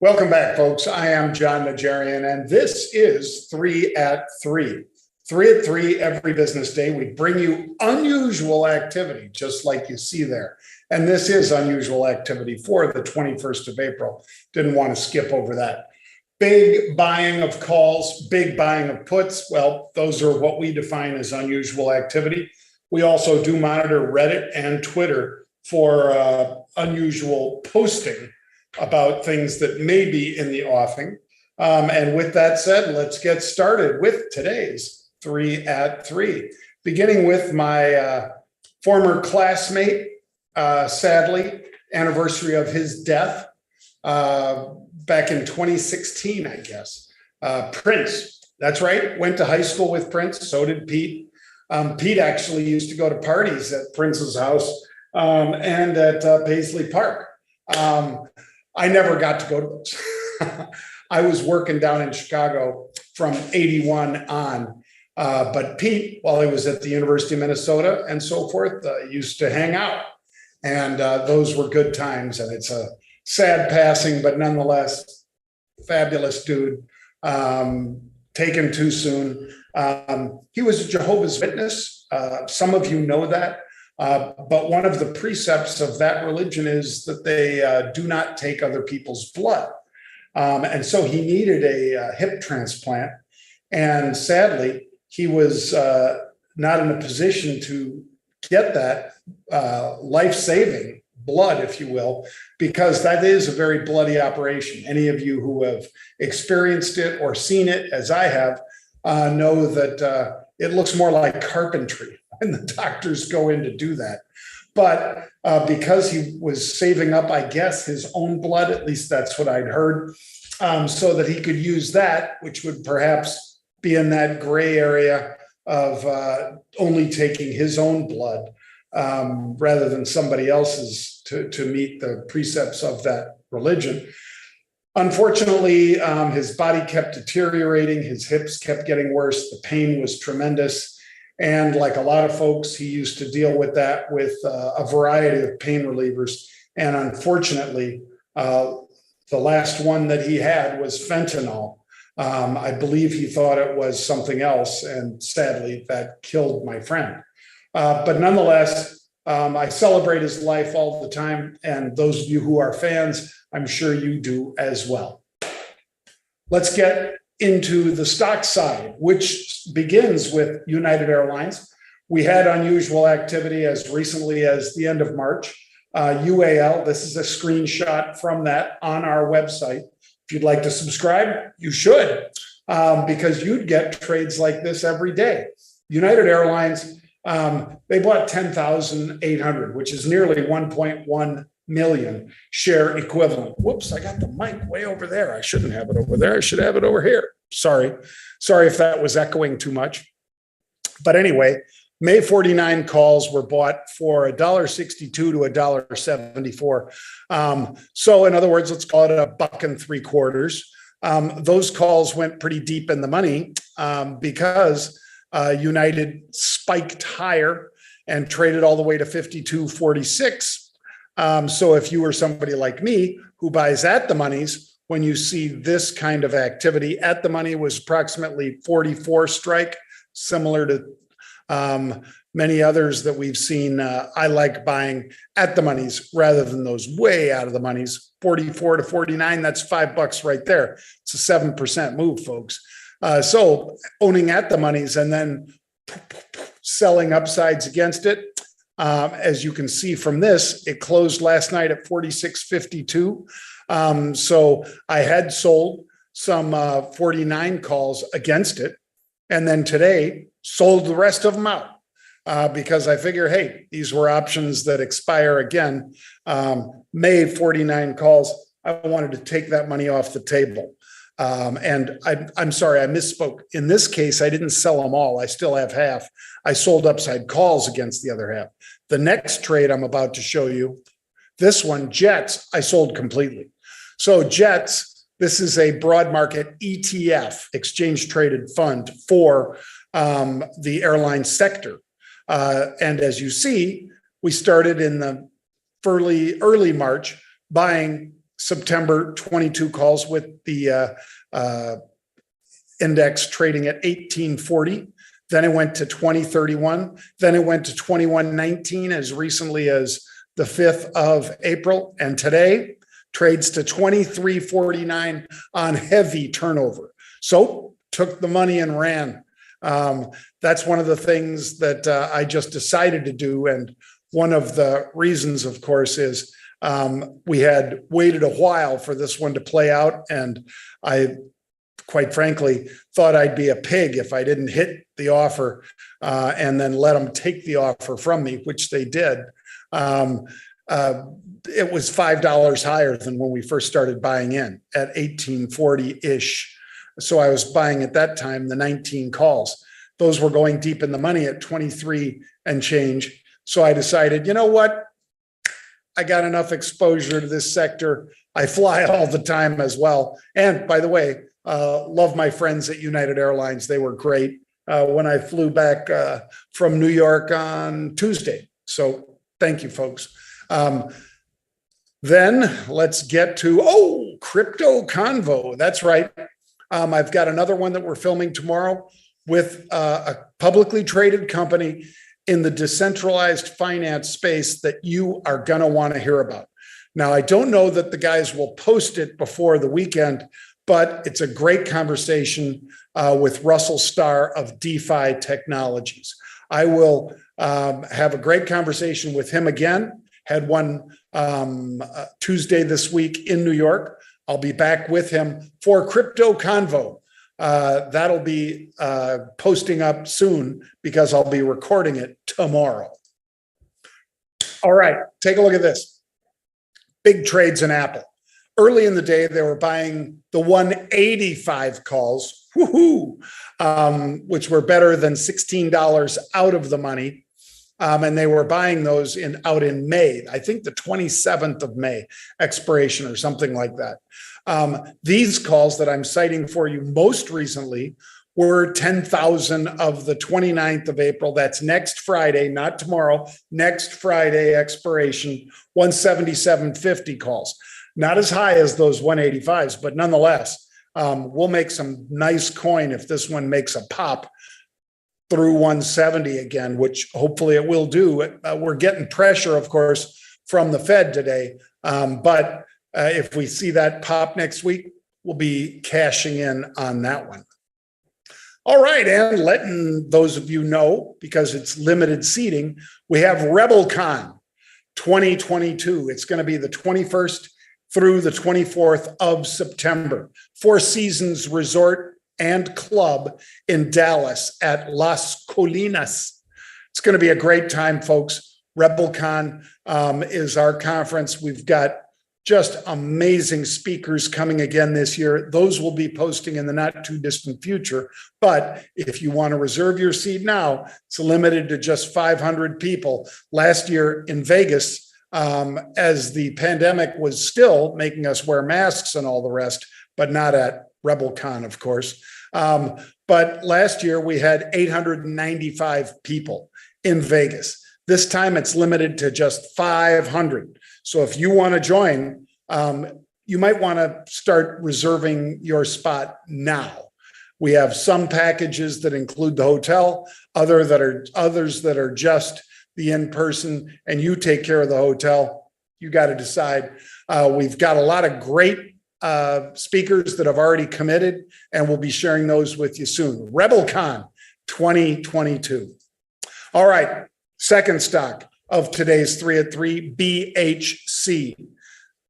Welcome back, folks. I am John Najarian, and this is 3 at 3. 3 at 3 every business day. We bring you unusual activity, just like you see there. And this is unusual activity for the 21st of April. Didn't want to skip over that. Big buying of calls, big buying of puts. Well, those are what we define as unusual activity. We also do monitor Reddit and Twitter for unusual posting about things that may be in the offing. And with that said, let's get started with today's 3 at 3, beginning with my former classmate, sadly, anniversary of his death back in 2016, I guess. Prince, that's right, went to high school with Prince, so did Pete. Pete actually used to go to parties at Prince's house and at Paisley Park. I never got to go to those. I was working down in Chicago from 81 on. But Pete, while he was at the University of Minnesota and so forth, used to hang out. And those were good times. And it's a sad passing, but nonetheless, fabulous dude. Taken too soon. He was a Jehovah's Witness. Some of you know that. But one of the precepts of that religion is that they do not take other people's blood. And so he needed a hip transplant. And sadly, he was not in a position to get that life-saving blood, if you will, because that is a very bloody operation. Any of you who have experienced it or seen it, as I have, know that it looks more like carpentry when the doctors go in to do that. But because he was saving up, I guess, his own blood, at least that's what I'd heard, so that he could use that, which would perhaps be in that gray area of only taking his own blood rather than somebody else's to meet the precepts of that religion. Unfortunately, his body kept deteriorating. His hips kept getting worse. The pain was tremendous. And like a lot of folks, he used to deal with that with a variety of pain relievers. And unfortunately, the last one that he had was fentanyl. I believe he thought it was something else. And sadly, that killed my friend. But nonetheless, I celebrate his life all the time. And those of you who are fans, I'm sure you do as well. Let's get into the stock side, which begins with United Airlines. We had unusual activity as recently as the end of March. UAL, this is a screenshot from that on our website. If you'd like to subscribe, you should, because you'd get trades like this every day. United Airlines, they bought 10,800, which is nearly 1.1 million share equivalent. Whoops, I got the mic way over there. I shouldn't have it over there. I should have it over here. Sorry if that was echoing too much. But anyway, May 49 calls were bought for $1.62 to $1.74. So in other words, let's call it $1.75. Those calls went pretty deep in the money because United spiked higher and traded all the way to 52.46. So if you were somebody like me who buys at the monies, when you see this kind of activity, at the money was approximately 44 strike, similar to many others that we've seen. I like buying at the monies rather than those way out of the monies. 44 to 49, that's $5 right there. It's a 7% move, folks. So owning at the monies and then selling upsides against it. As you can see from this, it closed last night at 46.52. So I had sold some 49 calls against it. And then today sold the rest of them out because I figure, hey, these were options that expire again. May 49 calls. I wanted to take that money off the table. And I'm sorry, I misspoke. In this case, I didn't sell them all. I still have half. I sold upside calls against the other half. The next trade I'm about to show you, this one, Jets, I sold completely. So Jets, this is a broad market ETF, exchange traded fund for the airline sector. And as you see, we started in the early March buying September, 22 calls with the index trading at 1840. Then it went to 2031. Then it went to 2119 as recently as the 5th of April. And today trades to 2349 on heavy turnover. So took the money and ran. That's one of the things that I just decided to do. And one of the reasons, of course, is we had waited a while for this one to play out. And I, quite frankly, thought I'd be a pig if I didn't hit the offer and then let them take the offer from me, which they did. It was $5 higher than when we first started buying in at 1840-ish. So I was buying at that time the 19 calls. Those were going deep in the money at 23 and change. So I decided, you know what? I got enough exposure to this sector. I fly all the time as well. And by the way, love my friends at United Airlines. They were great when I flew back from New York on Tuesday. So thank you, folks. Then let's get to, crypto convo. That's right. I've got another one that we're filming tomorrow with a publicly traded company in the decentralized finance space that you are going to want to hear about. Now, I don't know that the guys will post it before the weekend, but it's a great conversation with Russell Starr of DeFi Technologies. I will have a great conversation with him again. Had one Tuesday this week in New York. I'll be back with him for Crypto Convo. That'll be posting up soon because I'll be recording it tomorrow. All right, take a look at this. Big trades in Apple. Early in the day, they were buying the 185 calls, which were better than $16 out of the money. And they were buying those out in May, I think the 27th of May expiration or something like that. These calls that I'm citing for you most recently were 10,000 of the 29th of April. That's next Friday, not tomorrow, next Friday expiration, 177.50 calls. Not as high as those 185s, but nonetheless, we'll make some nice coin if this one makes a pop through 170 again, which hopefully it will do. We're getting pressure, of course, from the Fed today. But if we see that pop next week, we'll be cashing in on that one. All right, and letting those of you know, because it's limited seating, we have Rebelcon 2022. It's going to be the 21st through the 24th of September. Four Seasons Resort and Club in Dallas at Las Colinas. It's going to be a great time, folks. Rebelcon is our conference. We've got just amazing speakers coming again this year. Those will be posting in the not too distant future. But if you want to reserve your seat now, it's limited to just 500 people. Last year in Vegas, as the pandemic was still making us wear masks and all the rest, but not at Rebelcon, of course. But last year we had 895 people in Vegas. This time it's limited to just 500. So if you want to join, you might want to start reserving your spot now. We have some packages that include the hotel, others that are just the in-person, and you take care of the hotel. You got to decide. We've got a lot of great speakers that have already committed, and we'll be sharing those with you soon. Rebelcon 2022. All right, second stock of today's 3 at 3, BHC.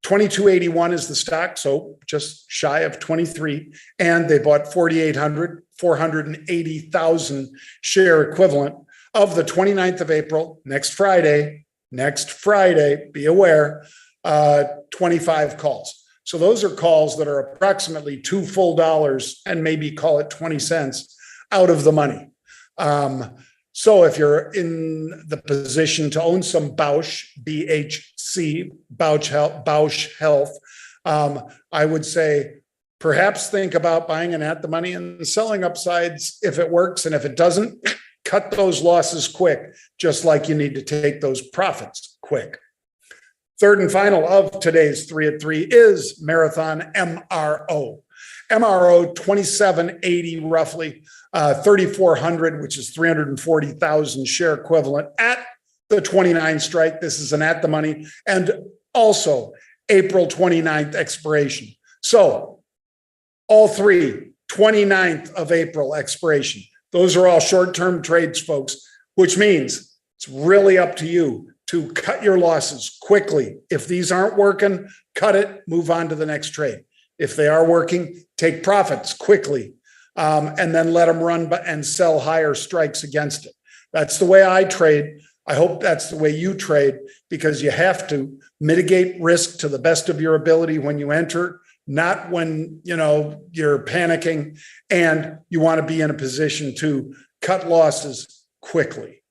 2281 is the stock, so just shy of 23, and they bought 480,000 share equivalent of the 29th of April, next Friday, be aware, 25 calls. So those are calls that are approximately $2 full and maybe call it 20 cents out of the money. So if you're in the position to own some Bausch, BHC, Bausch Health, I would say perhaps think about buying an at the money and selling upsides if it works. And if it doesn't, cut those losses quick, just like you need to take those profits quick. Third and final of today's 3 at 3 is Marathon MRO. MRO 2780 roughly, 3,400, which is 340,000 share equivalent at the 29 strike. This is an at the money, and also April 29th expiration. So all three, 29th of April expiration. Those are all short-term trades, folks, which means it's really up to you to cut your losses quickly. If these aren't working, cut it, move on to the next trade. If they are working, take profits quickly, and then let them run and sell higher strikes against it. That's the way I trade. I hope that's the way you trade, because you have to mitigate risk to the best of your ability when you enter, not when you're panicking, and you want to be in a position to cut losses quickly.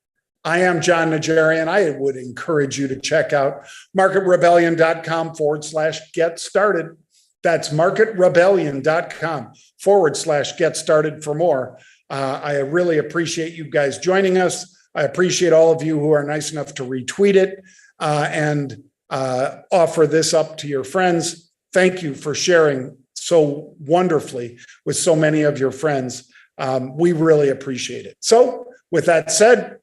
I am John Najarian. I would encourage you to check out marketrebellion.com/get started. That's marketrebellion.com/get started for more. I really appreciate you guys joining us. I appreciate all of you who are nice enough to retweet it and offer this up to your friends. Thank you for sharing so wonderfully with so many of your friends. We really appreciate it. So with that said,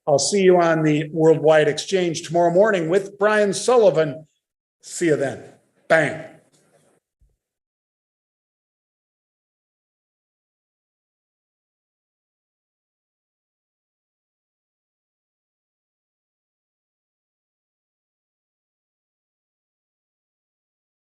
I'll see you on the Worldwide Exchange tomorrow morning with Brian Sullivan. See you then. Bang.